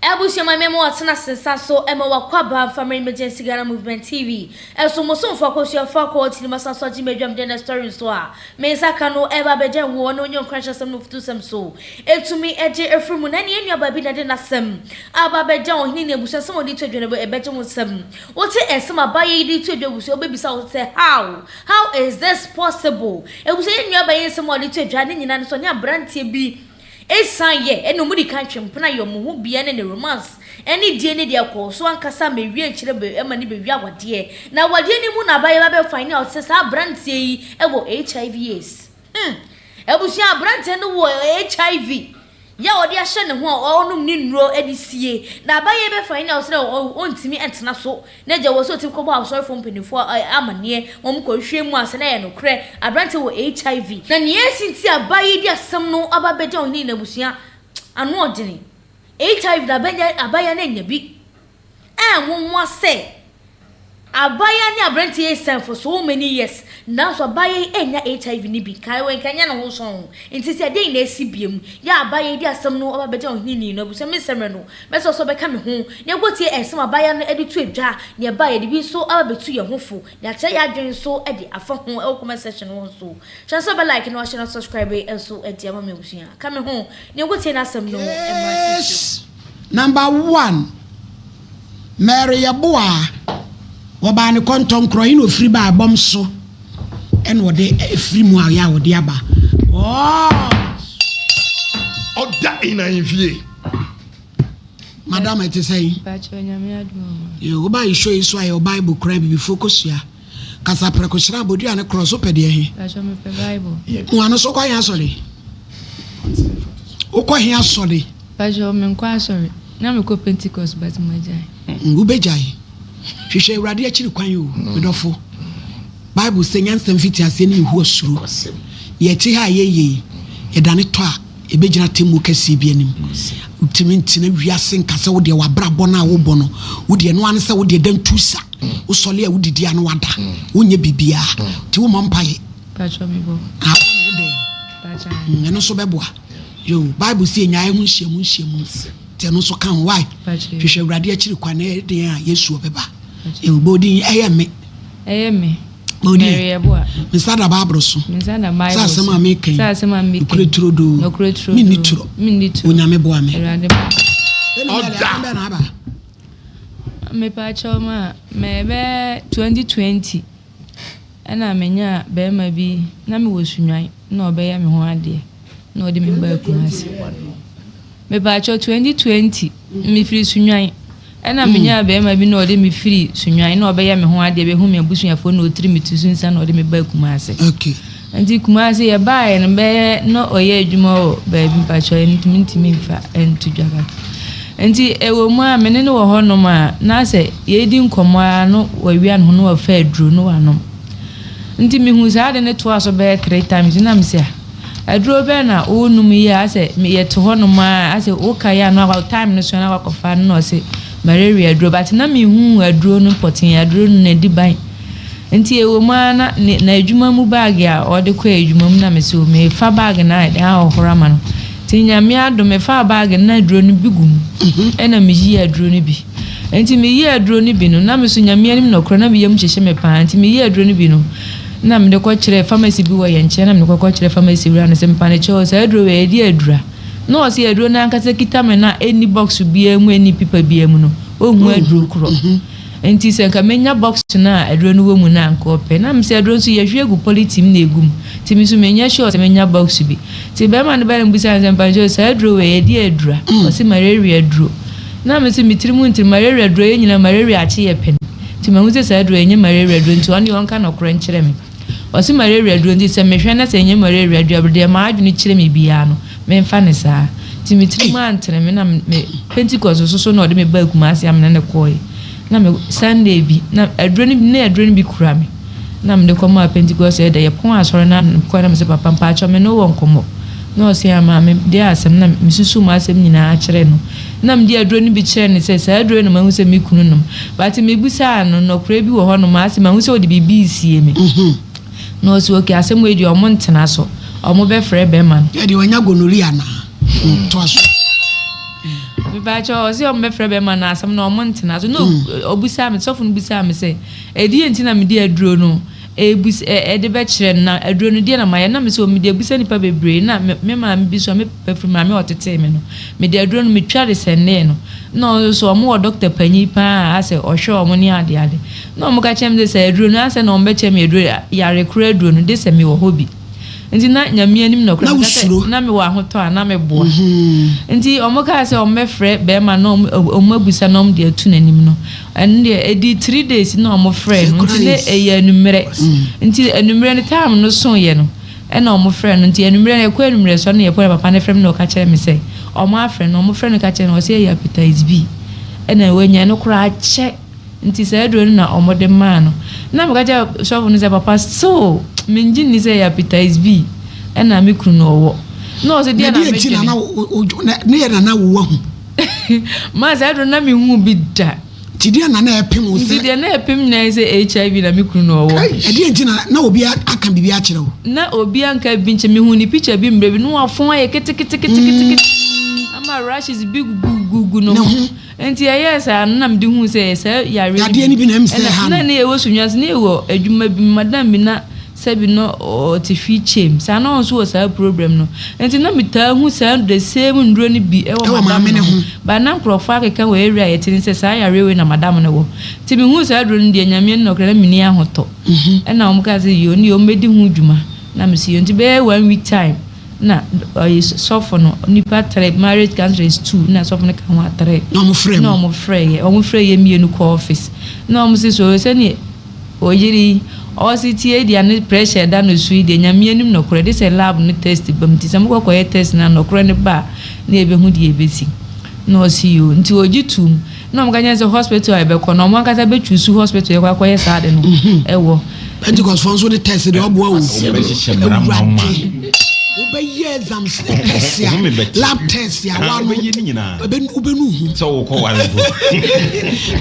Ebusia my memo atena sensa so ema wakwaba family emergency Ghana movement TV. Eso mo so mfa kwosua fa kwoti masa so ji medwam den story so a. Me saka no eba beje wo no nyon crunch asem no futu sem so. Etumi eje efrimu na ne enua ba bi na de na sem. Aba beje o hini ne ebusia sem odi twadwe no ebeje mo sem. Wote esem abaye di twadwe ebusia obebisa wo say how is this possible? Ebusia enua ba yesem odi twadwe ne nyina so ne abrantie bi esan ye eno mudi kan twempena yo mo hu bia ne romance eni die ne dia ko so ankasa mewie nkire be ema ne be wi awade na awade ni mu na baye ba be find out say sa brantie yi ebo HIVs ebusia brantie no wo HIV ya odi ahye ne ho onum ni nro edisie na baye be find out say ontimi entena so na je wo so tim ko ba sorry from penifo amane mom ko hwe mu ase na ye no kre abrantie wo HIV na ne esinti abaye di asem no ababeje oni na busia anu odini HIV da benya abaya na nya bi enwo se abaya ni abrantie sen for so many years now so abaya enya HIV ni bi kai wen kanya na ho so nti se dey na esibiem ya abaya di asem no ababeje oni na busia mesemre no meso so be ka me ho ne gotie esem abaya no edi tu edwa ne abaya di bi so ababetu ye hofo ne acha ya adwen so edi afa ho e comment section ho so chance be like no share subscribe so edi ama me busia ka me ho ne gotie na asem no yes. Number 1 Mary Yaboa wabani kontom kro ino free ba bom so en wode free mu aya wode aba oda ina invie madam ete say pacho nyame adum yo ba show iso ayo bible cry bi focus ya kasa prekoshira bodu ane cross opede he pacho me pe bible mo ano so kwa ya sole o kwa ya sole pacho me kwa sole na me ko Pentecost but mo jai ngubejai hwehwe urade akiri kwan yo medofo bible say nyansam fiti ase ne hu osuro ye ti ha ye dane to a ebegyina temu kase bi anim utiminti na wiase nkase wo de wabrabɔ na wo bɔ no wo de no anse wo de dan tusa wo sole a wo didi an wada wo nye bibia ti wo mampaye pacho me bo ha wo de pacho eno so beboa yo bible say nyae hu hyiamu te no so kan why hwehwe urade akiri kwan na de a yesu obeba e bodi eyeme bodi misada babro so misada bible sa sama meken sa sama meken kureturo do minituro onyame boa me oda na aba me pacho ma mebe 2020 ana menya be ma bi na me wosunwan na obeya me ho ade na ode me ba kumasi me pacho 2020 me firi sunwan ena menya be ma bi na ode me firi sunwan na obeya me ho ade be hu me abusuafo na otiri mitusunsa na ode me ba kumasi okay anti kumasi ya bae na be no oye adwuma o ba bi pacho ntimi mfa entudwaka anti ewo mu a mene no wo hono ma na se yedi nkomo no wawia no no wafa aduro no wanom nti mihu sa de ne to aso be 3 times na msia aduro be na onum yi ase me yeto hono ma ase o kaya no akwa time no so na akwafa no se malaria aduro but na mihu aduro no potin aduro no na diban nti ewo mu na adwuma mu bag a ode kwa adwuma mu na me se o me fa bag na de a ohora ma no tinyame ado me fa bag na aduro no bigum ena me yi aduro no bi enti me yi aduro no bi no na me so nyame anim no kro na me yam hyehye me pa enti me yi aduro no bi no na me de ko kire pharmacy bi wo ye nche na me ko kire pharmacy wi na se mpa ne cho se aduro we di adura no o se aduro na nkasa kita me na any box bi emu any paper bi emu no ohu aduro kro enti se nka menya box na aduro no wo mu na nko pe na me se aduro so ye hwe gu politim na egum ti mi so menya sure se menya box bi ti be ma ne ba mbusa se mpa cho se aduro we di adura o se malaria aduro na me se mitirimu nti malaria aduro ye nyina malaria achi ye pen ti ma hu se aduro ye malaria aduro nti oni won ka no kro nkyere me o se malaria aduro nti se me hwe na se nye malaria aduro de ma adwene kyere me bia no me mfa ne saa ti mitirimu antere me na me Pentecost so na ode me ba kumase am na ne koy na me Sunday bi na aduro bi kura me na me de komo Pentecost e de ye pon asore na ko na me se papa mpacho me no won komo na o se ama me de asem na me susu mu asem nyina a kire no na me de aduro bi kire ne se aduro no ma hu se me kunu no but me busa no no kura bi wo ho no ma se ma hu se odi bibi sie me no so okay asem we di omo ntena so omo be frɛ be man e di wanya gonoria na to aso ba cho se o me frɛ be ma na asam na o mo ntena so no obusa me sofo no busa me say edi entina me di aduro no ebus de be kire na aduro no di na maye na me se o me di ebusa nipa bebre na me ma me bi so me pefiri ma me otete me no me di aduro no me tware sene no so mo doctor panyi pa ase o hwe o mo ni ade no mo ka chem de se aduro no ase na o be chem aduro yare kura aduro no de se me wo hobi nti na nyame anim no kura na me wa hoto na me boa nti omoka se o mefre be ma no o mabusa no de atu nanim no and edi 3 days no o mofre no nti ne eya enumere nti enumere ne time no so ye no e na o mofre no nti enumere ne kwa enumere so na ye pora papa ne frem no ka kire me se o ma frem no o mofre no ka kire no o se ya hepatitis B e na wenya no kura che nti se aduro na o mode ma no na me ka kire so no se papa so menji ni say hepatitis B na me kunu no wo no se dia na me kinu na ye na wo hu ma se aduro na me hu bi da ti dia na epem wo se ti dia na epem na say HIV na me kunu no wo e dia nti na obi aka bibi a kire wo na obi anka bi nche me hu ni picture bi mbre bi no afon aye kete ama rashes big gugu no enti yes na me di hu say yare dia ni bi na mse ha na na ye wo sunyanse na ye wo adwuma bi madam bi na sabi no o ti fi chem sa na on so wo sa problem no enti na mita hu sa the same ndro ni bi e wo madam ne hu ba na profa keka we area ye tin se sa yare we na madam ne wo ti mi hu sa dro ni de nyame no kra mi ni ahoto e na o ka se yo ni o medi hu dwuma na mi si yo nti be 1 week time na sofo no nipa 3 marriage country is 2 na sofo ne ka ho 3 no mo frɛ ye mienu ko office na mo si so se ni o yiri o si tie dia ne pressure da no sui de nyame anim no kore de se lab no test bam ti sam ko ye test na no kore ne ba na ebe hu de ebesi no si yo nti ojitum na mo ganya se hospital e be ko no mo akata be chusu hospital e kwa ye sa de no ewo Pentecost fonso de test de obo wo obeye exams lab test ya wa no obenu so wo ko wale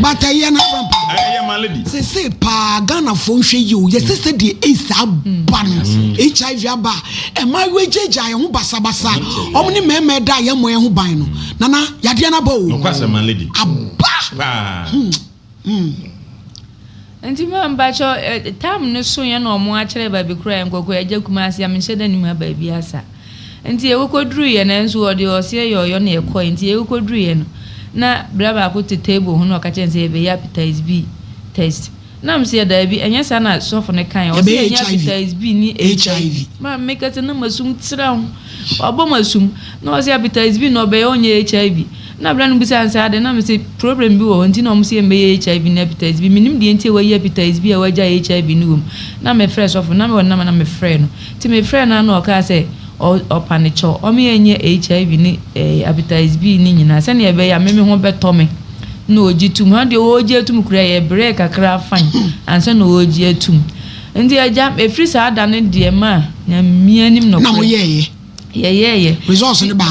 but aye na rampa aye malady se pa Ghana fo hwe yi o ye se de esa ba no HIV aba e ma wejeja ye ho basabasa omni meme da ye mo ye ho ban no nana yade na ba o no kwase malady aba enti mamba cho tam ne so ye na omo a kire ba bi kura nkoko eja kumasi am nhede ni ma ba bi asa enti e wokoduru ye na nso ode ose yo na e ko enti e wokoduru ye no na braba ko te table ho no ka chense e be hepatitis B test na mse da bi enya sa na sofo ne kan o se hepatitis B ni HIV ma make te na masum tira ho obo masum na o se hepatitis B no be onye HIV na bra no bisa ansa de na me se problem bi wo nti na mo se mbe HIV na hepatitis B minim de nti we hepatitis B a waja HIV ni wom na me fresh of na me wona na me frɛ no ti me frɛ na na o ka se o panicho o me enye HIV ni hepatitis B ni nyina se na ye be ya me ho beto me na ojitum ha de oji atum kura ye break akra fine ansa na oji atum nti aja e free sa ada ne de ma na mianim no na mo ye results ne ba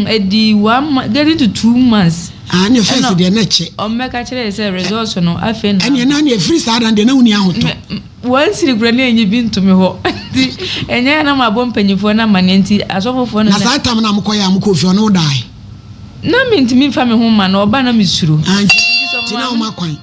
edi 1 month getting to 2 months and your first de na che o me ka kire say results no afen na ene na na free sa ada de na uni ahoto once the granny enyi bi ntumi ho enye na mabom panyifo na manenti asofofo na sa tam na mkoya mkofi ono dai na mintimi fa me ho ma na oba na misuro tina o makwan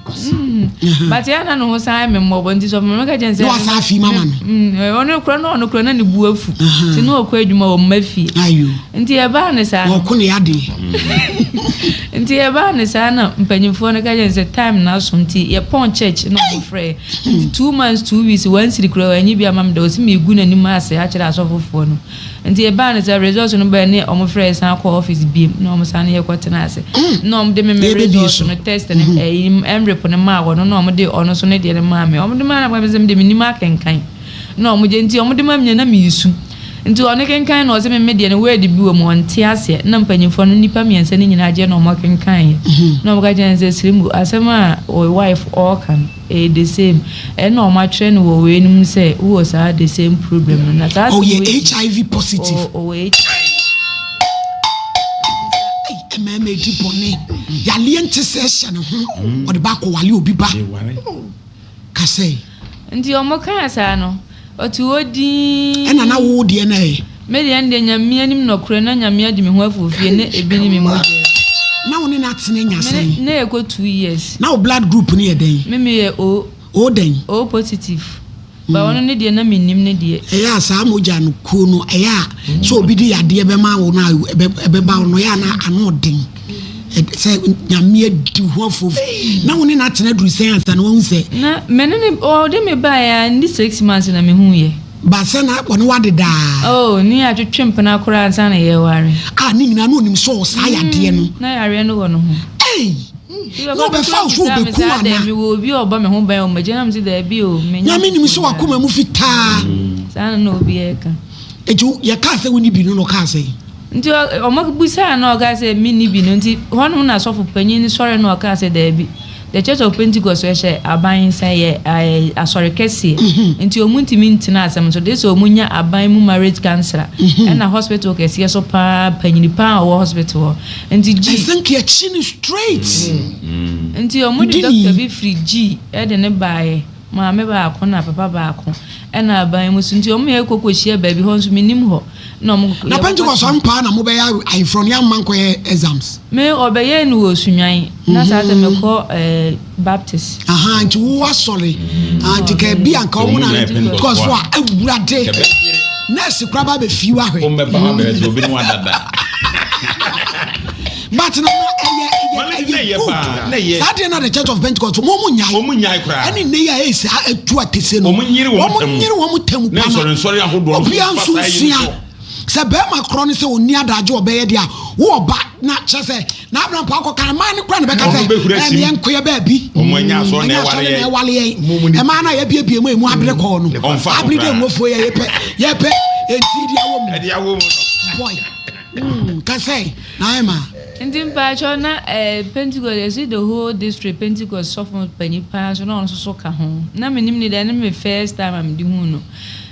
but ya na no sa me mmobo ndi so me ka jense no sa afi mama no ono kro na ne bu afu ti no okwa adwuma wo mafi ayo nti e ba ne sa wo ko ne ade nti e ba ne sa na mpanyimfo ne ka jense time na so nti ye pon church no frɛ 2 months 2 weeks once kro anyi bia mam da o si me gu na ni ma ase a kire asofofo no nti e ba ne sa results no ba ne o mo frɛ san ko office bi no mo sa ne ye kwotena ase no mo de me results no test ne emrep ne ma wo no mo de ono so ne de ne ma me o mo de ma na ba bezem de minima kenkan no mo je nti o mo de ma nya na me yisu nti ono kenkan na o se me de ne word bi wo mo nte ase na mpanyimfo no nipa miensa ne nyina je na o mo kenkan no mo ga je nse sirimu asema o wife all can the same na o ma tire no wo we nim se wo sa the same problem na sa oh yeah HIV positive meme di bone ya liente session ho o de ba ko wale obi ba ka say nti o mo kan asa no o ti odi e na wo de na e me de ande nyame anim no kure na nyame adi me ho afofie na ebi ni me mo atene nya sen na e go 2 years na blood group ni e den me ye o den o positive ba wono ne de na menim ne de ya sa moja no ku no ya so obi di yade be ma wo na ebe ba no ya na ano den say nyame adi ho fof na woni na atena duru sen ansa na won say na menene o de me ba ya ndi 6 months na me hu ye ba se na woni wade da oh ni atwetwem na kora ansa na ye ware ni nyina no nim so sa yade no na yare no wono ho no be fa so be ku ana me wo bi oba me ho ban o magina me da bi o me nya me nim so akoma mu fita sana no bi e ka eju ye ka se woni bi no ka se nti o mabusa na o ga se mi ni bi no nti hono na sofo panyin ni sore na o ka se da bi the Church of Pentecost we share aban say ye asore kese nti omunti mintina asem so dey so omunya aban mu marriage counselor na hospital kese so pa panyin pa o hospital nti I think your chin is straight nti omudi doctor bi free G e de ne baaye ma me ba akọ na papa ba akọ e na aban mu so nti omu ye kokohia ba bi ho so minim ho na Pentecost on pa na mo be ya I from young man ko exams me obeye ni wo sunwan na sa te me ko Baptist nti wo asole nti ka bi anka wo na because for awurade nurse kraba be fiwa hwe o me ba be so obi no adada but no Saturday na the Church of Pentecost mo nyai kra ani ne ya esi atu atese no mo nyiri wo tamu na sorry ahodo obi anso sia se be ma kro ne se oni adaje obeye dia wo oba na chese na abran pa akọ man ne kra ne be ka se e enkoye ba bi o mo nya so na e wale e ma na ye bie mu abire ko no abire de ngofo ye pe enti dia wo mu boy ka say na ema Ndim pacho na Pentecost is the whole district Pentecost suffer pani pa so na so ka ho na menim ni da na me first time am di hu no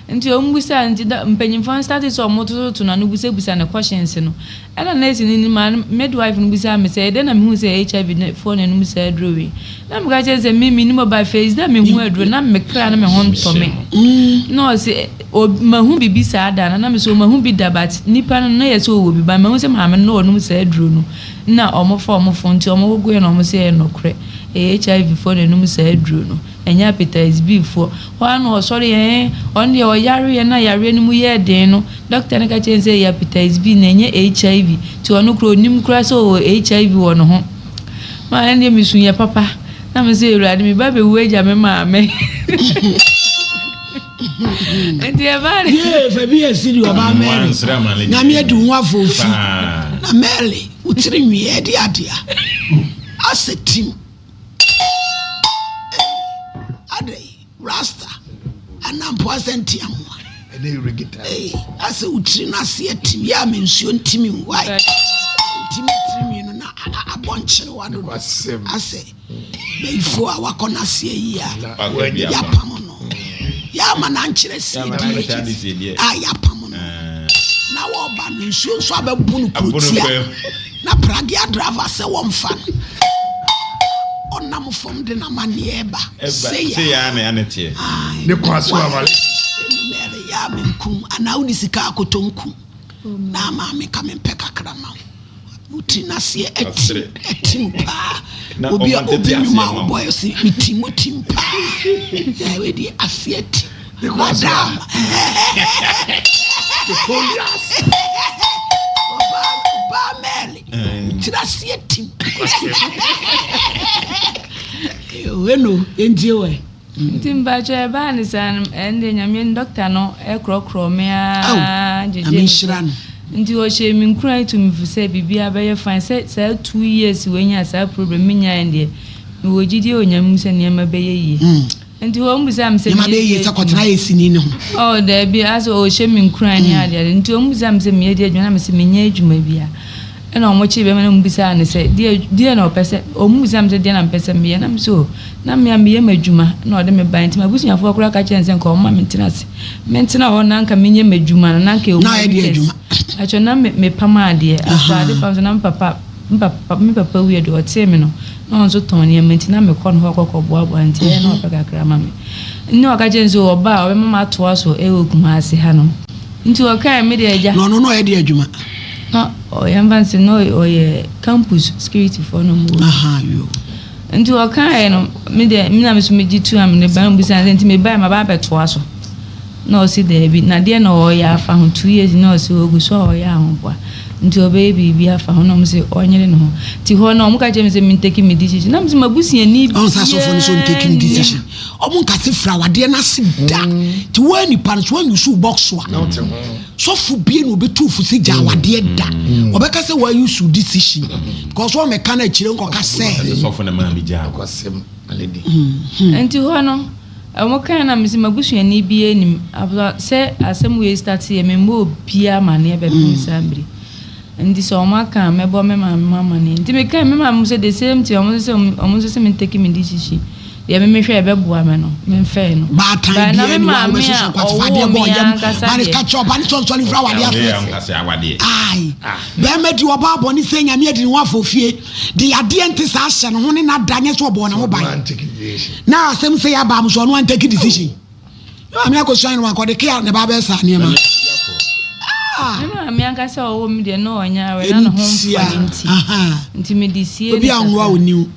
nti ombusa nti da mpanyimfo started so moto to na no busa na questions no ela na esi ni ma midwife no busa me say de na me hu say HIV na phone no say adrowe na me ga say me ni mobile face da me hu adro na me kra na me hon to me no say o ma hu bibi sa da na me so ma hu bi da but nipa no na ye so wo bi ba ma hu say ma me no no say adro no na omofo nti omogogo na omo say no kre HIV phone no say adro no enya hepatitis B for one o sorry on the yare na yare ni mu ye den no doctor na ka chen say hepatitis B na enye HIV ti onu kro nim kra so HIV wo no ho ma ende mi sun ye papa na me say urade mi ba be wu eja me ma me enti e ba ni ye fa bi esiri oba Mary na me adu ho afofi na Mary utiri mi e di adia asetim Rasta anampo asenti amwa ene regita ase utri na se atim ya mensuo ntimi wai ntimi trimi no na abonchire wado ase beifo a wakona se yi ya pam no ya mananchire se di ya pam no na wo ba mensuo so abebu no kutia na pragia driver se wo mfa onam from de na manieba say ya na tie ne kwaso amale mere ya menkum ana uni sika akotonku na ma me ka me peka krama uti na se etim pa obi ma boy si mitim pa ya we di afieti madam the police ba meli tira se etim weno enjewe ntimba che ba ni san ende nyame doctor no ekrokro me a jeje ndi o che mi nkura itu mi fuse bibia be ye fine say 2 years wenya sa problem mi nya ende mi wojidi onyam se ne ma be ye ndi o mbuza mse mi be ye sakotena yesini ne ho oh da bi aso o che mi nkura ni ade ndi o mbuza mse mi ye de adwuna mse mi nya adwuma bia ena omochi be me mbisa ne se die na opese omuzam se die na mpese me na mso na me ye madwuma na ode me ban ntima busuafo akura ka chense nka omma mentenase mentina ho na nka menye madwuma na nka o na ye adwuma acho na me pama ade afa ade pam so na papa wi de ote me no na onzo ton ne mentina me kɔ no ho akɔkɔboa nti na opeka kra ma me ni o ka chense oba o be mama to aso e okuma ase ha no nti o kai me de agya no ye de adwuma oyamba no oye campus security for no mo yo nti o kan no me de me na me so me gitu am ne ban bu san nti me ba ma ba beto aso na o si de bi na de na o ya afa ho 2 years na o si ogu so o ya ho boa nti o baby bi afa ho na mo se onyere no ho ti ho na o mo ka je me se me take me decision na mo se mabusia ni bi on sa so for so take me decision o mo ka se fra wade na se da ti wa ni pan so wan use box wa so fu bie no betu fu se ja wade da o be ka se wa use decision because o me ka na chire nko ka se so for na man bi ja kwasem already nti ho no mo kan na me se mabusia ni bi enim se asem we start ye me mo bia ma na e be pensabri ndi so maka mebo me mama ni ndi me kan me mama say the same thing omo say me take me decision ye me hwe be boa me no me fe no ba tan bi ni wa me so kwatfa de bo yam ba ni catch up ani so ni fra wade afese ai be me di oba bo ni se nyame adi ni wa fofie di ade ente sa hye no ho ni na danye so bo na ho ban na asem say ya ba mo so no an take decision am ya ko so ni wa ko de kia ne ba be sa ne ma me anka se o mi de no onya we na no ho nti me di sie obi anwa oni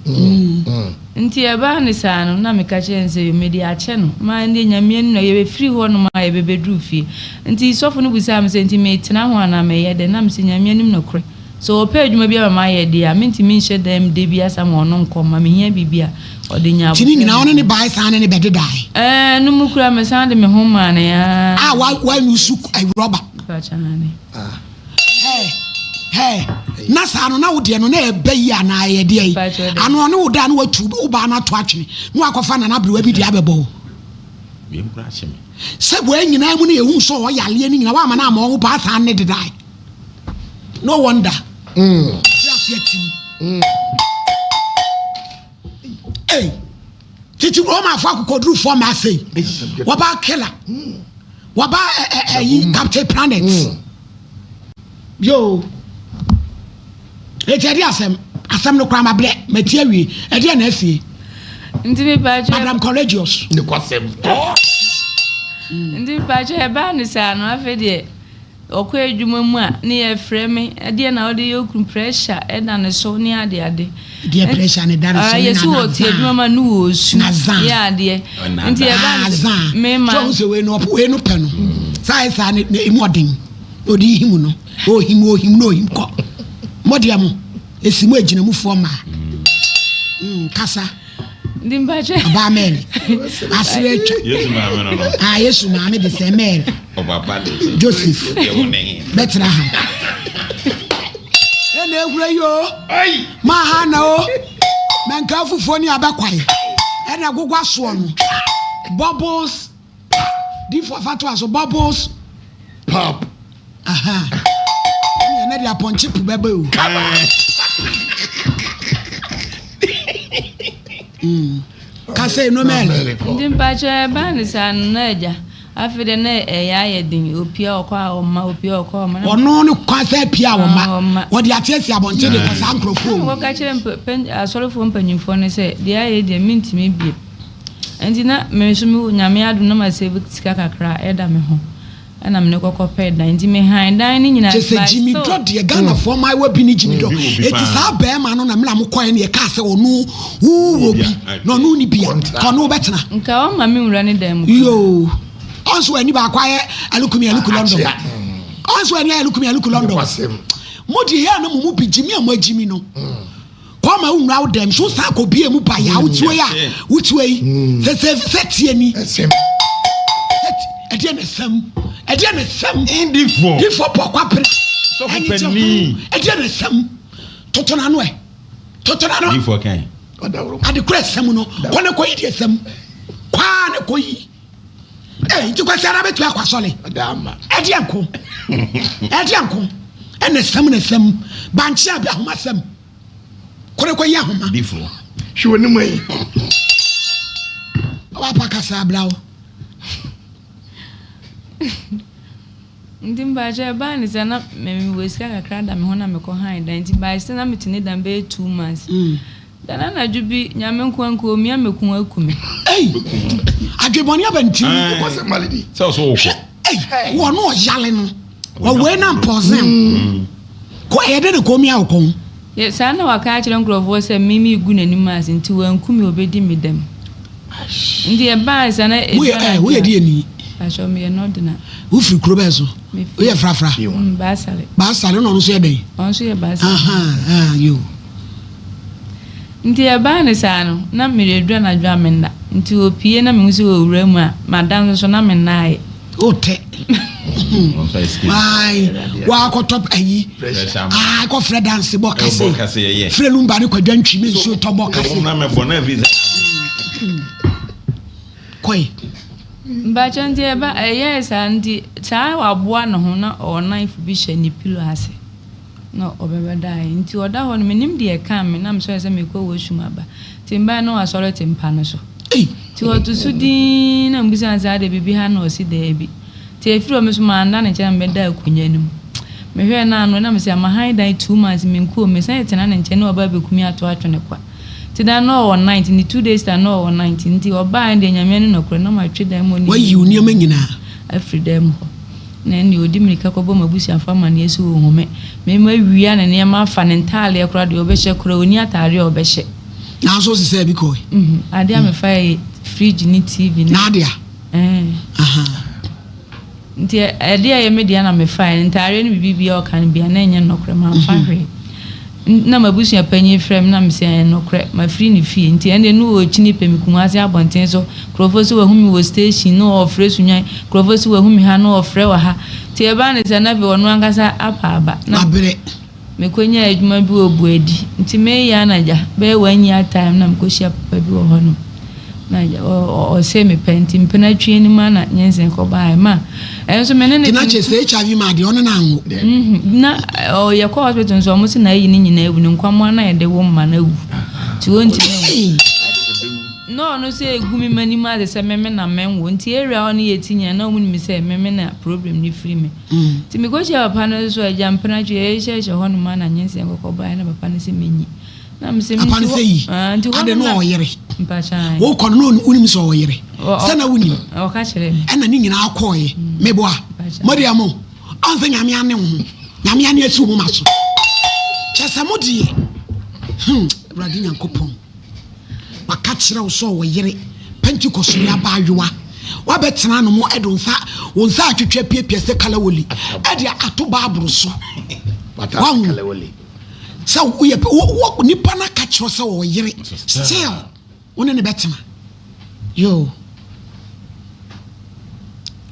nti e ba ni sa no na me ka chense me di ache no ma ndi nyame no ye be free ho no ma ye be bedru fie nti sofo no busa me se nti me tena ho na me ye de na me se nyame nim no kre so o page ma bia ma ye de a me nti me hye dem de bia sa ma ono nko ma me hia bibia o de nya tini nyina ono ne bai sa ne bede dai no mu kura me sa de me ho ma na ya wa nusu ai rubber hey na sa no na wo de no na e ba yi ana ye de yi ano ne wo da no watu wo ba na to atwe no akofa na na brewa bi de abebo bi nkura hye me se bo nyina mu ne ehun so o yale ni nyina wa ma na ma wo ba sa ne de dai no wonder hey titi wo ma fa kokodru for ma say wo ba killer waba Captain Planet yo eti asem no kwa mabre matia wi edi na afie ndi me ba Madam Courageous ne kwasem ndi ba je ba ni sa no afi de okwa edwuma mu a ne ye frame edi na odi yoku pressure eda ne so ne ade die pressure ne dare so na yesu o ti edwuma ma nu wo su ya ade nti e ba me ma so we no pe no sai sa ne imodin odi himu no o him ko modiam esimu agina mu fo ma kasa ndi mbaje ba men asire twa yesu ma me no yesu ma me de se men o baba de Joseph Bethlehem ene ehura yo ai ma ha na o menka fufuo ni abakwai ene gugwa so no bubbles di for fatwa so bubbles pop ene dia ponchi pu bebe o kase no mele ndi mbaje ba ni sa na eja afide na ya yedin opia okwa oma opia okwa oma ono ne kwasa pia oma wo de atiesi abonche de kwasa nkrofo wo ka kire asorofo mpanyimfo ne se de aye de mintimi bie enti na me so mi nyame adu na ma se sika kakra eda me ho ana me ne kokopɛ dan enti me han dan ni nyina ba Jimmy do de Ghana for my we bi ni Jimmy do eti sa ba ma no na me la mo koe ne ka se onu wo bi no no ni bia ko no betena nka o ma me nwura ne dan mu yo onso ani ba kwaye alukumi London onso ani alukumi London modi ya na mu bi Jimmy am Jimmy no ko ma unra wo dem so sa ko bia mu ba ya wutuwe ya wutuwe yi se tie ni Ediane sam indifo difo pokwa pre so pani ediane sam totona no difo kan ade kura sam no kone ko yi sam kwa ne ko yi ti kwa sara betu akwa sole adama edianko ene sam ne sam banchi abi ahoma sam kone ko yi ahoma difo hwe ne mai wa pakasa blawo ndi mbaje ba ni sana me wesika kakra da me ho na me ko han da nti ba se na metini da be 2 months dana na jubi nyame nkuanku omia mekun akume adweboni abanti ko se malidi so wo ko wo no yale no wo we na mpozen ko yede ne ko mi akon yes ana waka akire nkrofo se mimi gu nanim as nti wankumi obedi medam ndi e ba sana e we ye ni asho me no dina wo firi kuro be so we ye frafra ba sale no so ye den on so ye ba sale aha yo ndi e ba ne sa no na mere dua na dua menna nti opie na me nso owura mu a madam so na menna ai ote mai wa ko top ayi ko fre dance bo kase fre lumba ne kwadwa ntwi me nso to bo kase na me bona visa koi mba chanti eba yes andi cha waboa no ho na o knife bi hye ni pilo ase no obebedai nti oda ho no menim de e kan me na mso ese me ko wo shuma ba timba no asore timpa no so ti otu sudi na mbisa za de bibi ha no si de bi ti efiro me so ma nda ne che me da akunya nim me hwe na anu na me se ama high die 2 months me nko me sai tena ne nche na oba bekumi ato atwene kwa ti da no on 19 ni 2 days da no on 19 ti oba ande nyame no kro na ma twe da mo ni wa yi uni ma nyina afridem ho na ndi odi mirika ko bo mabusi afa ma na esi wo home me ma wia na ne ma fa ne ntale e kro de obehye kro oni atare obehye na so se se bi ko ade am fa fridge ni tv na ade aha nti ade ya media na me fa ntare ni bibi o kan bia na enye no kro ma fa hwe na mabusu ya panyi frem na mse no kre ma free ni fie nti ende no o chini pemikum ase abonten so krofo wa humi wo station no ofre sunyan krofo wa humi ha no ofre wa ha ti e ba ne se na be wonu angasa apa na abere me konya adwuma bi obu edi nti me ya na ja be wanya time na mkoshia papa bi wo hono na ja o se me penti mpena twie ni ma na nyensen ko ba ma enso me ne ne na che se HIV ma de ono na anwo na o ye ko hospital so mo si na yi ni nyina ewu ni nkwamo na ye de wo ma na ewu ti wonti no se egumi mani ma de se meme na menwo nti area oni ye tinya na omuni mi se meme na problem ni free me ti mi go share papa no so eja mpena twie ye she hono ma na nyensen ko ba na papa ne se menyi na mse mi apane se yi ade no oyere mpacha wo kono no unim so oyere sana unim o ka kire ena ni nyina akoye mebo a modi amo anze nyame ane ho nyame ane asu mu maso chesa modi bradi nyankopon maka kire wo so oyere pentecost ya ba adwa wa betena no mo edonsa wonsa atwetwa piepie se kala woli ade ato ba abro so bata kala woli so we nipa na ka kire so oyere still one ne betena yo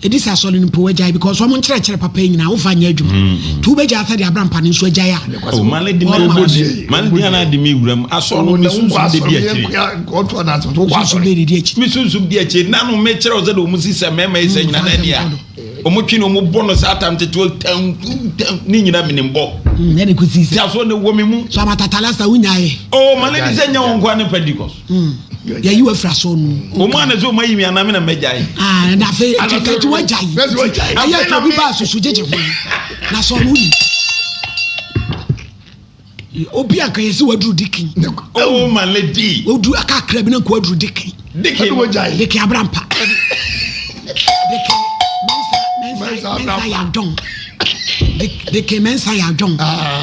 edisa so le npo wajai because wo nkyere papa nyina wo fa nya adwuma tu beja asa de abrampa ne so ajai a o maledi na de mi wuram aso no mesu de bi akire go to na so kwa so be de akire mesu de akire na no me kire o ze de o musi se mema ise nyina na dia o mo twini o mo bono sa atam teto ni nyina menimbo ne ne kusisi aso ne wo me mu so amatatala sa wunyaaye o maledi se nya won kwa ne Pentecost ya you afra so no o mo na zo mayi mi ana me na mejai na fe ka tu wajai aya to bi ba so jeje ho na so no ni obi aka yesi wadru dikin o maledi odu aka akra bi na ko wadru dikin wajai dikin abrampa dikin mensa ya don dikin mensa ya don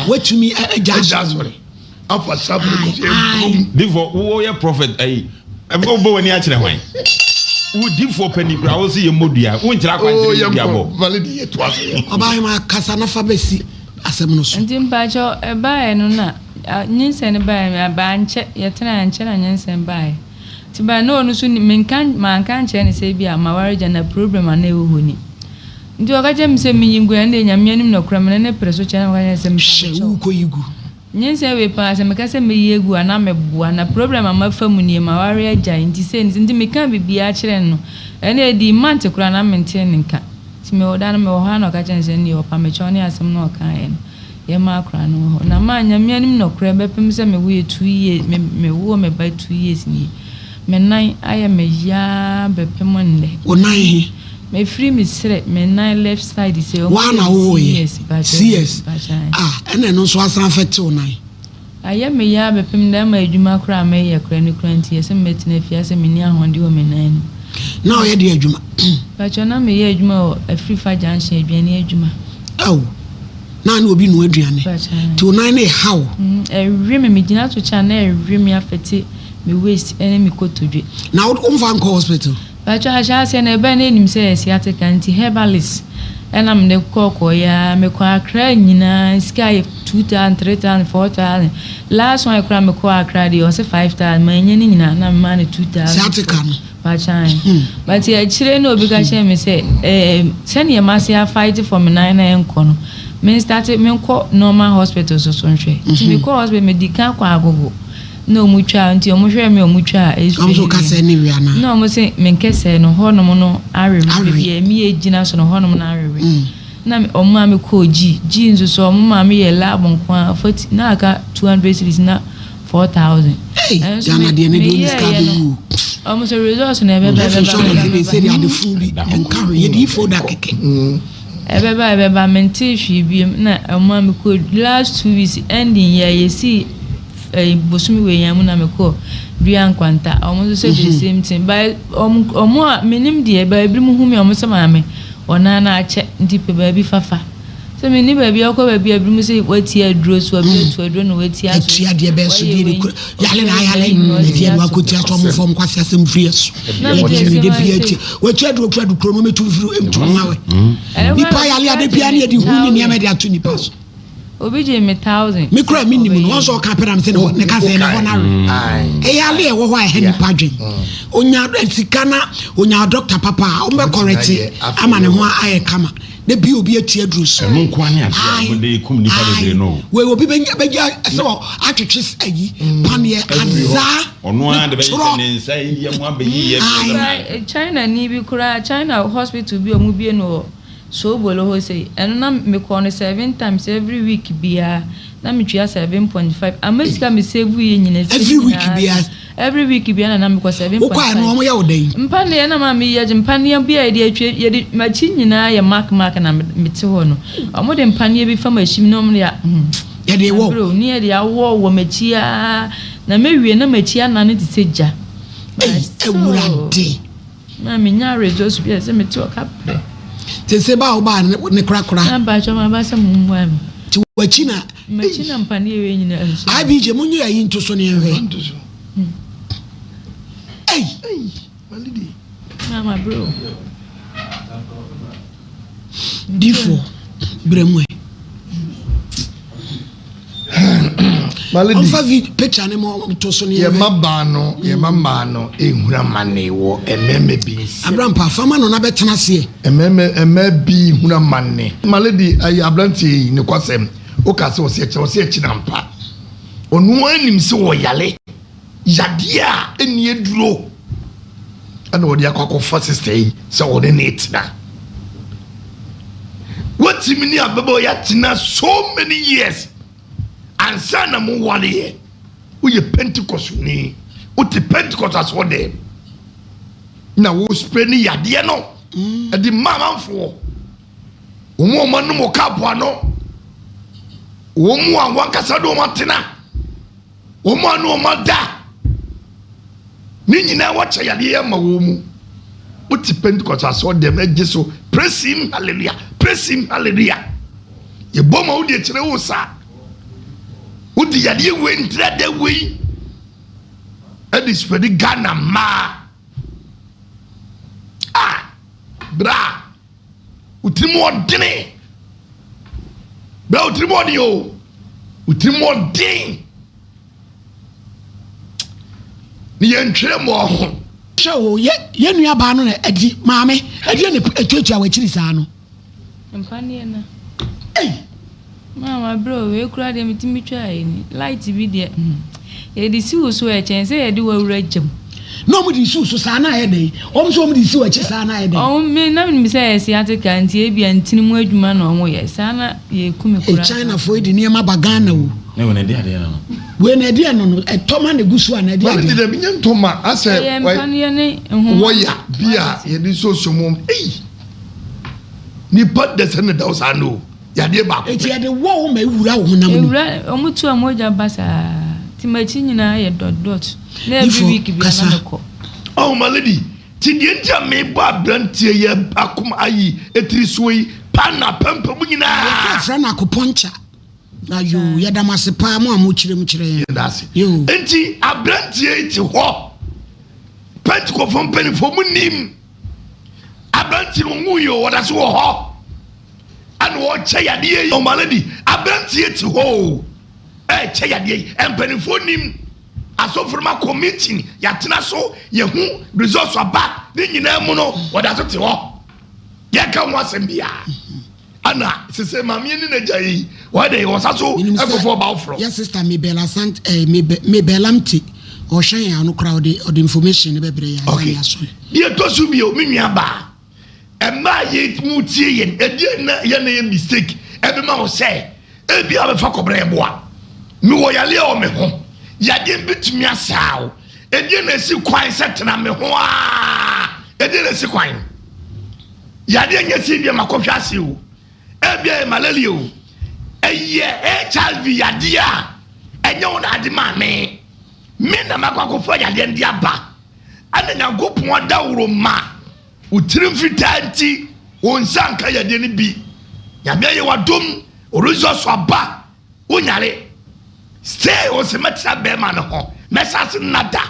watumi eja sorry afa sabu ko before wo ye prophet ai ebo bo wani a kire hwan wo difo panikura wo se ye modua wo nkira kwa nkira diabo validi yeto aso oba ma kasa na fa besi asem no so ndi mpacho eba eno na nyinsen ba me abanche yetena anche na nyinsen ba ti ba no no so menkan mankan che ne se bia mawarija na problem na ewo ni ndi okaje mse minyingwe ande nyame anim na kura mene ne preso che na okaje se mse wu ko yigu nyense we pa se meka se meyegu ana meboa na problem amafa mu nie maware agya nti se ndi meka bibia kire no ene di mante kura na maintain nka ti me oda na me ho na okaje nse ni opa me chone asem na oka ye ye ma kura no ho na ma nyame anim na kura bepem se me wo 2 years me wo me ba 2 years ni me nan aye me ya bepem nle o nan me free me sre me nine left side say o yes ene no so asan fete o nine aye me ya bepem da ma adwuma kra me ye kra ni kra nti yese metina fia se me ni ahonde o me nine na o ye de adwuma ba chona me ye adwuma o free fa junction adwani adwuma na na obi no aduane to nan na how ewre me gina to cha na ewre me afete me waste ene me kotodwe na wo fan ko hospital bacha ha se na ebe na enim se sciatic anti herbalist ena me de kokko ya me kwa akra nyina sky 2,000 3,000 4,000 last one akra me kwa akra de o se 5,000 ma nyene nyina na me man 2,000 sciatic no bacha but ya chire no obi ka she me se send ye ma se fight for me 9 enko no me started me ko normal hospital so nhwe ti me ko hospital medical kwa agogo no mucha nti o muhwe me o mucha am so ka se ni wi ana no mo se me nkese no ho no mo no arewe bia mi ejina so no ho no mo na arewe na o ma me ko ji nzo so o ma me ye lab nkwa 40 na aka 200 cities na 4,000 jana de ne do ni ska do o mo so results na be so be say they the food enka ye di for da keke Ebe menti hwi bi na amwa me ko last 2 weeks ending ye see bosumi we yan mu na me ko dua nkwanta omo so the same thing by omo menim de ba bi mu hu me omo so ma me ona na ache ndipe ba bi fafa so me ni ba bi akọ ba bi mu se wati aduro so abi to aduro no wati aso tia de be so de yale na yale ne de wa ko tia so mo fom kwase asem free so ye de bi achi wati aduro kro no metu free emtu mawe nipa yale ade bia na de hu ni niam de atu nipa so obi je me 1,000 me kra minimum no so ka pera me se ne ka se ne ho na re yale e wo ho a he nipa dwen onya sikana onya doctor papa o me correct ama ne ho aye kama de bi obi ati aduru so no kwa ne ade mo de kum nipa de no we obi benja so atwetwe ayi panie kaza ono a de be ne nsa ye mo abeyi ye China ni bi kura China hospital bi o mu bi no so bolo ho say eno na me call 7 times every week bia na me twa 7.5 amesika me save ye nyina every week bia na me call 7.5 wo kwa no mo ya odan mpane na ma me ye mpane bia ye de atwe ye de machi nyina ye mark na me te ho no omo de mpane bi fa machine no mo ya ye de wo bro ni ye de awo wo machi a na me wie na machi a na ne te seja ewurade na me nya rejoice bia se me te o kapre se ba o ba ne krakra na ba choma ba se mu wa mi ti wachina machina mpane ye nyina nso abije munyu ya yinto so ne hwe malidi mama bro difo bremwe malidi on fa picture ne mo to so ne ye mabano ehura manewo ememe bi Abraham pa fama no na betena se ememe bi hura mane malidi ay abranti ne kwasem o ka se o se echi na mpa onu anim se wo yale yadia eni eduro ana odi akwa fa sister yi se o de netina what mini abebo ya tina so many years ansa na mo wale wo ye Pentecost ni wo ti Pentecost aso de na wo spend yade no e di mamanfo wo mo no mo kapo ano wo mo anwa kasa do matena wo mo anu mo da ni nyina wo cha yade ya ma wo mu wo ti Pentecost aso de me jeso praise him hallelujah ye boma wo de kire wo sa udi yade we ntrade we edi spedi Ghana ma bra utrimo odene bra utrimo odi o utrimo odin ni entwe mo ho show ye nua ba no na adi maame adi ne etwetwa wa chiri sa no mpane na mama bro we kura de mitimi twa ni light bi de ye di si wo so e chen say ye di wa wura jam no mo di su so sa na ye dey o so mo di si wa chi sa na ye dey o me na me say ye sciatic anti e bia ntini mu adwuma na o ye sa na ye kumi kura China for di ne ma ba Ghana wo ne wona de ade na we na de no e toma ne gusu na de ade de bi nyentoma ase ye mpane ne hu wo ya bia ye di so so mom ni pat de se ne da sa no yade ba ko eti yade wo ma ewura wo na mu ewura omutu amoja basa ti machi nyina ye dot na every week bi na ko oh my lady ti die ntia me ba brantie ye akum ayi etiri soyi pana pampa mu nyina fra na koponcha na yo yadamase pa mu amuchire yo enti abrantie ti ho Pentecost from penny for munim abrantie wo yo wada so ho and wo che yade o maladi abrantie ti ho che yade empany for nim asofroma committee yatena so yehu resource aba ni nyina mu no wada so ti ho yeka mo asembia ana sese mami ni na jai wade wosaso ekofo ba ofro yes sister Mabel Sant Mabelamti o hwan ya no crowd the information be bre ya so ye to su bi o menua ba emma ye mutie ye edie na ye na ye mistake ebe ma o say e bi a be fa kobre eboa mi wo yale o me ho yade bitumi asaw edie na si kwan setena me ho a edie na si kwan yade nya si bi makofwa ase o ebia malaria o eye HIV yade a enye wona ade ma me na makwakofo yade ndi aba ana nyagopon dawro ma utirim fitanti onsanka yade ni bi yabia ye wadom orizo aba onyare stay o se metsa be ma no ho mesase nada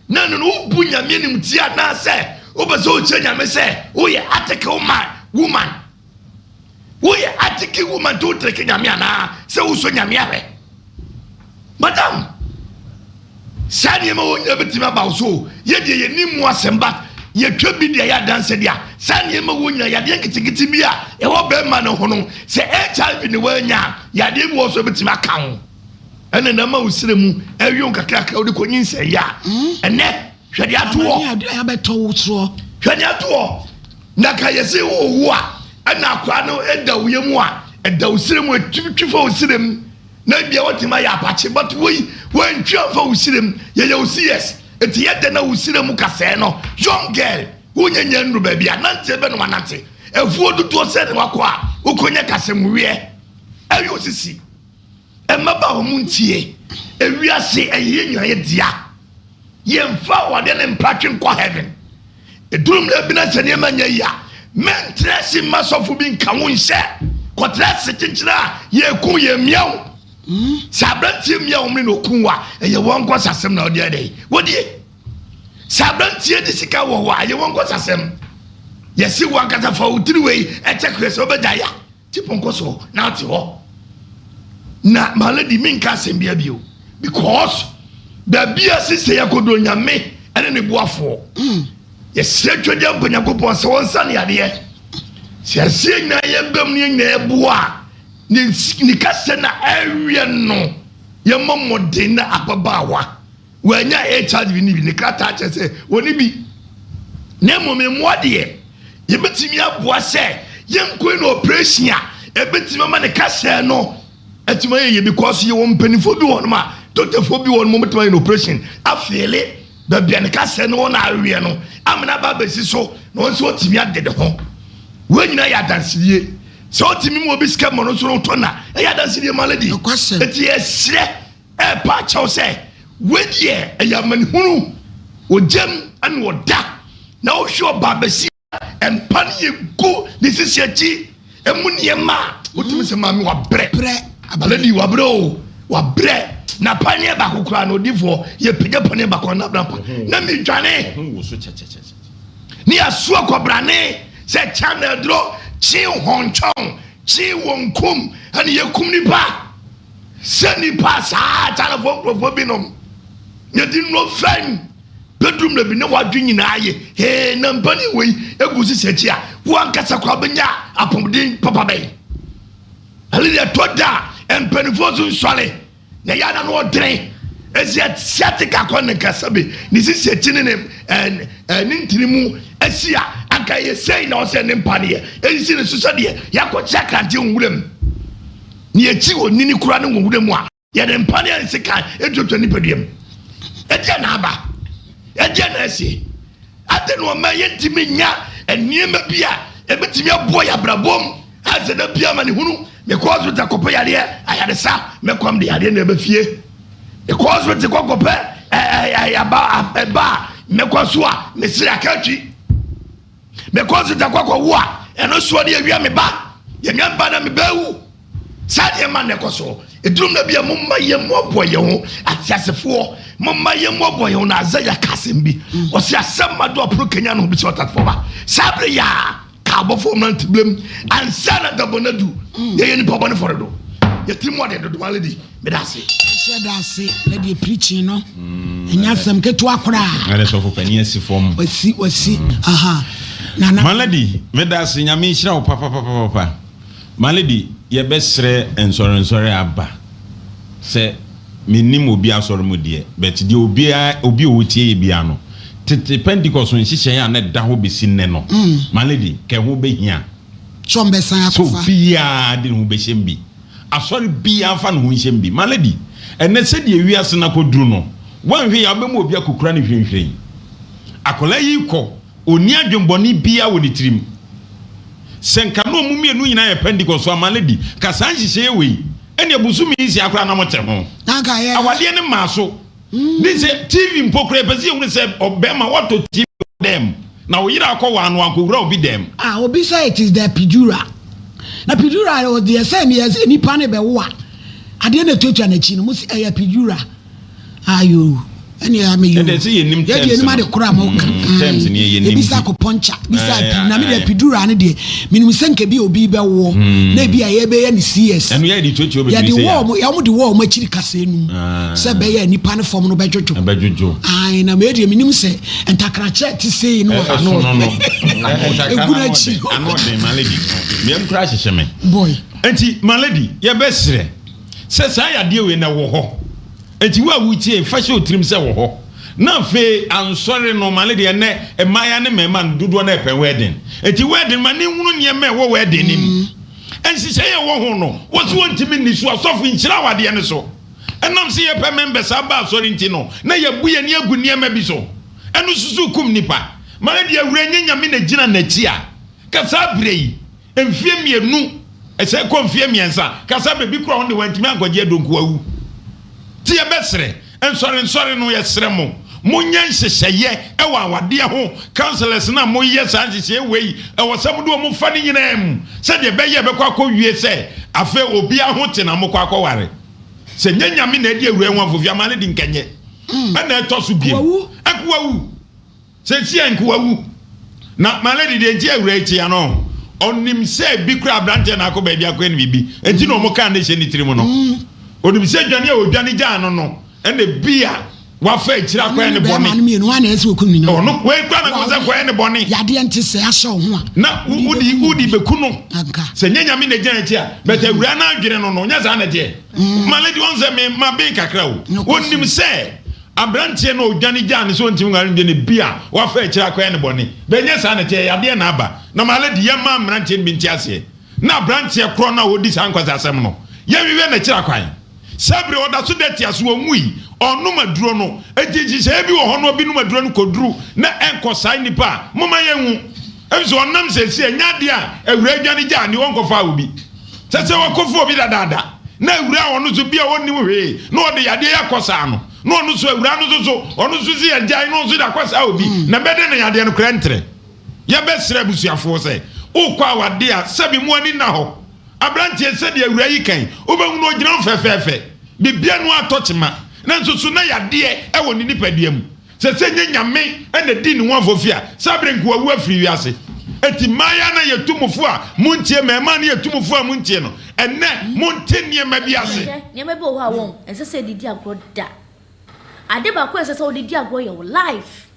na no bu nyame nim tia na se obeso o che nyame se o ye atake woman wo ye atake woman to treke nyame ana se wo so nyame awe madam sani ma wonya betima ba so ye de ye nimu asemba ye twa bi de ya dance dia sani ma wonya ya de kitikiti bi a e wo be ma no ho no se HIV ni wonya ya de mu so betima kan ene na ma usiremu ewion kakaka odi konyin se ya ene hwede atowo ya beto wo so hwede atowo na ka yesi wo a ana kwa no eda woyemu a eda usiremu atwitwifo usiremu na bia wotima ya apache but we ntwa fa usirem ye ucs eti ye de na usirem kase no young girl wonyenye nru ba bia nante be no manante efuo dudu se de wakwa ukonye kase muwie ayi osisi emaba ho muntie ewiase eye nyaye dia ye mfa wode ne mpatwe kwa heaven edurum le bi na sene manya ya mentresi masofu bi nka wonhye kotresi kinkyira ye ku ye miaw sabrantie mia omri no kunwa eye wonko sasem na odi ade wodi sabrantie de sika wo wa ye wonko sasem yesi wankata fa utiri we echekwese obedaya tiponko so na ati ho na maladi minka sembia bio because da bia sise yakodo nyame ene ne boafo yesi atwede ampanyakopon se wonsa ne ade se na ye bam ne nya eboa ni kase na area no ye momode na ababawa wanya HIV ni bi ni krata chese woni bi na momemode ye betimi aboa se ye nkoi na operation a ebetimi ma ne kase no etima ye because ye won panifo bi won ma doctorfo bi won mo betimi na operation afele da bia ne kase no na awie no amena ba besi so no nso otimi adede ho wanyina ya dansiye so otimi mo bi scam no so to na e ya dansiye malady eti esre e pa chaw se wedie e ya manhunu ojem an woda na o hwe ba besi empan ye go ni sisiachi emunie ma otimi se mami wa bre malady wa bro wa bre na panye ba kokura no difo ye pege panye ba ko na brampa na mi dwane ni aso akobrane se channel dro chi honchon chi wonkum ani yekum ni ba se ni pa sa ta na bi no ye di no fan bedroom le bi ne wadwe nyina aye he na mpani we egusi sechi a wo ankasa kwa benya apomden papa bay ali ya toda empani fozu nsole na ya na no dren ezia siatika kwa ne kasabe ni sisi etini ne nintirimu asia aka ye sei na o se ne mpane ye esi ne suso de yakọ checkante nwurem ni echi onini kura ne nwurem a ye ne mpane ye sika etwetwe ni pediem eje na aba eje na esi ate no ma ye ntimi nya eniema bia ebetimi abo ya brabom ase da bia ma ne hunu me cause ta kopa yare ayade sa me kwam de yare na befie e cause te kokopa aba me kwaso a me sira katwi me cause ta kokwo wo a eno so de awia me ba yenya ba na me bawu sade ma ne koso edrum na bia momma yemmo boye ho atiasefo momma yemmo boye ho na azaya kasem bi o se asem ma do pro kenya no bi se otatfo ba sabre ya ka bofo man tiblem ansa na dabonadu ye ni pobone foredo ye timo de do maledi me da se na dey preaching no enya sam ketu akora ale so fo pani asifom wasi aha nana maledi me da se nyame hira wo papa maledi ye besre ensore aba se menim obi asore mu de bet de obi owotie ye bia no tete Pentecost nhihye ya na da ho besi nne no maledi ke ho behia chombe san akofa so bia de ho behyem bi asore bia fa no ho hyem bi maledi ene se de wiase na koduru no wanhwe ya bemu obi akokura ne hwenhwen akola yi ko oni adwemboni bia wo nitirim senka no mumie no nyina ye Pentecost amaledi ka san hyehye we ene abusumi isi akora na mote ho naka ye awade ne maso this TV mpokre pese hu se obema wato TV dem na oyira akwa anu akowura obi dem obi say it is the epidural na epidural o the same years nipa ne be wo ade na totua na chi no musi epidural ayo eni ame yo ede se yenim terms ye yenim ade kora mo terms ni yenim bisa ko poncha bisa na me de epidural ne de minimum senke bi obi be wo na bi aye be ye ni CS enu ye di totua obi ya di wo ya mo di wo mo chiri kase nu se be ye nipa ne form no be dwodwo ai na me de minimum se entakra che ti sei no no eguna chi anu de maledi me em crash sheme boy enti maledi ye be sere se sa ya de we na wo ho enti wa wutie fashion trim se wo ho na fe ansore no maledi ene emaya ne mema dodo na epe wedding enti wedding mani hunu ne me wo wedding nim ensi se ye wo ho no wo so ntimi ni so asofu nchira wade ne so enam se ye pe members aba asore nti no na ye buye ne agu ne ma bi so enu susu kum nipa maledi awure nyanyame na gina na chi a kasa brei emfie mienu ese ko mfie miensa kasa bebi kro ho ne wantimi agoje donku awu ti ye besre ensore no ye sre mo munye nhyehyeye ewa awade ho counselors na mo ye san nhyehyeye wei ewo samudo mo fa ni nyina em se de be ye be kwa wie se afa obi ahote na mo kwa kware se nyanyame na edi awure ho afofia ma ne di nkenye na etosu biem akwawu se ti enkuwawu na maledi de nti awure ti ya no onim se bi kra brante na akọ ba bia kwa ni bibi enti no mo kan de hye ni tiri mo no onim se dwane a odwane gya no ene bia wa fa ekira kwa ne boni na me no ana ese okunu no no we kwa na ko se kwa ne boni yade ente se ahye ho a na udi bekunu anka se nyanyame na gya echi a but awura na adwene no nya za na de maledi won se me ma be kakra wo onim se abrante na odwane gya ne so ntim ngare de ne bia wa fa ekira kwa ne boni be nya sa na te yade na aba na maledi ye ma abrante bi nti ase na abrante kro na odi san kwasa asem no ye wiwe na kira kwan sabre oda so deti aso omui onu maduro no ejiji se bi wo hono bi no maduro no koduru na enkosa nipa moma yenwu ebiso onam se enya de a awura adwane gya ne wonkofa obi sese wakofu obi dada na awura onu so bia woni hwe na ode yade yakosa no na onu so awura no so onu so si agya no so da kosa obi na bede na yade no krentre ye besre busuafo se ukwa awade a sabi mu ani na ho abrantie se de awura yi kan obehunu ogina fefefe bibia no atochema na nsusu na yade e wo ni nipadua mu se nyanyame ene di ni won fofia sabre nku awu afiri wiase eti maya na yetumufo a muntie mema na yetumufo a muntie no enne muntie niema biase niema bi o ha won ense se didi agro da ade ba ko ense se odidi agro ye wo life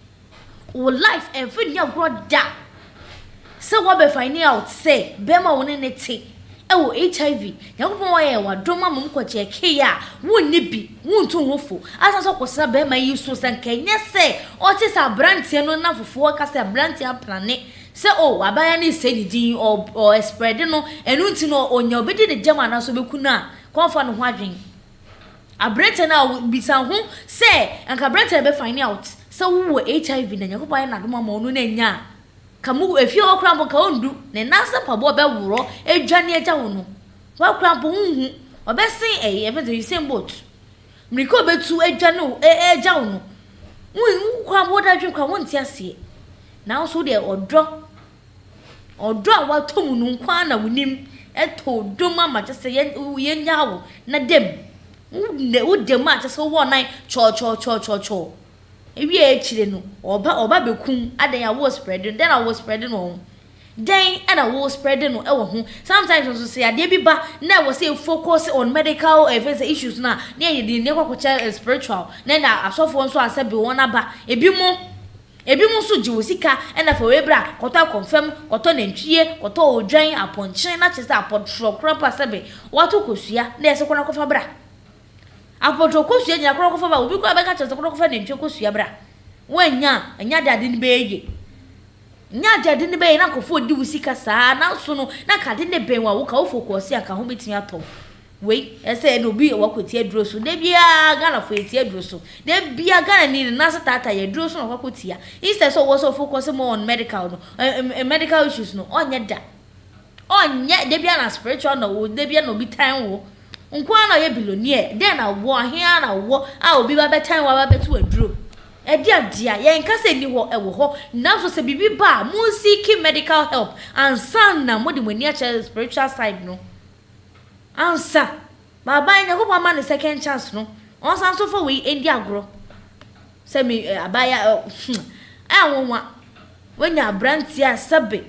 every day agro da se wo be find out say bema won ne te ewo HIV yakopon wa ye wa doma mum ko cheke ya wonni bi wonto hofo asaso kosa be ma yi so sankenye se o ti sa brantie no na fofo ka se brantie plane se o abaya ni se ni din o spread no enu nti no onya obedi de jama na so beku na konfa no ho adwen abrante na bisa ho se anka brante be find out se wo HIV na yakopon ya na doma ma onu na nya kamu efi okra mbo ka ondu ne nasa pabo be wuro edwane agya wo no wa kra mbo hu obesin e same boat mriko betu edwane agya wo no wu kwa mbo da dwe kwa wonti ase na so de odro a watom nu nkwa na wonim eto doma ma just say yen yawo na dem wo dem ma just wo nine cho ewi e chire no oba bekum adan ya wo spreading then I was spreading on then and I was spreading no e wo ho sometimes also say ade bi ba na wo say focus on medical issues na ye dey ne kwakocha spiritual na asofo nso asabi won aba ebi mu so ji wosika na fa we bra koto confirm koto nantwie koto odwan aponchen na chese apotro kropa sabe wato kosua na ese kona kofa bra apotro kosua nya kro kofa ba obi ko abeka chese kro kofa nantwie kosua bra wanya anya dade ni beye nya dade ni beye na kofo di wosika saa na so no na kade ne ben wa wo ka wo focus aka ho betimi ato wei ese no bi wakoti aduro so de bia gana fo eti aduro so de bia gana ni na tata ye aduro so no wakoti instead so wo so focus more on medical no medical issues no onye da onye de bia na spiritual no wo de bia no bi tan wo nkwa na ye billionaire de na wo ahia na wo a obi ba betan wa ba betu aduro e dia ye nka se ni ho e wo ho na so se bibi ba mu seek medical help and san na mo de mani a spiritual side no answer baba nya ko mama ne second chance no on san so for we endi agro say me abaya wonwa wanya brantia sabe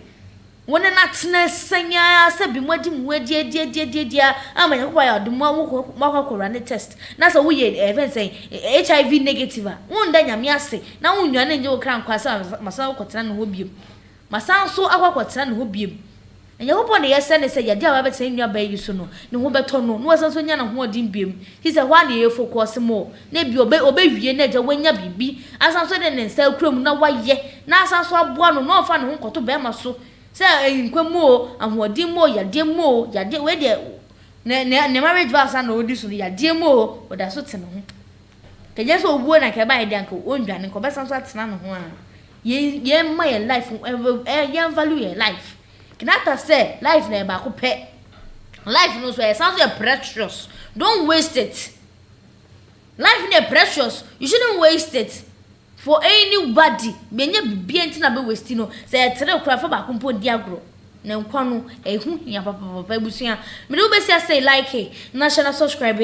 wona na tena sanya sabe mwadi edi amanya ko ya dum makokora ne test na so we even say HIV negative wonda nyame ase na wonwa ne nje wo kran kwasa masa ko tena no ho biem masa so akwakotena no ho biem enya hopo ne yese ne se yade aba beten nua ba yi so no ne ho beto no no wasan so nya na ho odin biem he say why ne ye focus mo na bi obewie na ja wanya bibi asan so de ne nsa krom na waye na asan so aboa no no fa ne ho koto be ma so se enkwam o ahodin mo yade we de ne marriage vows na odi so yade mo o da so te no ho keje so obuo na ke ba ide anko ondwane ko be san so atena no ho a ye ma your life ye value your life. Kinata say life na ba ko pe life no so it sounds precious, don't waste it. Life is precious, you shouldn't waste it for anybody. Benye bibia nti na be waste no say etere kura fa ba ko mpo di agro na nkwa no ehu ya papa busia me do be say like na channel subscribe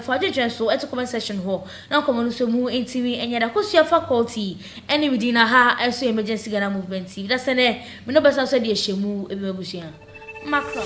for the so at comment section ho na comment so mu ntimi enya da kosua faculty any within ha eso emergency Ghana movement TV that's ne me no be say dey shemu e be busia macro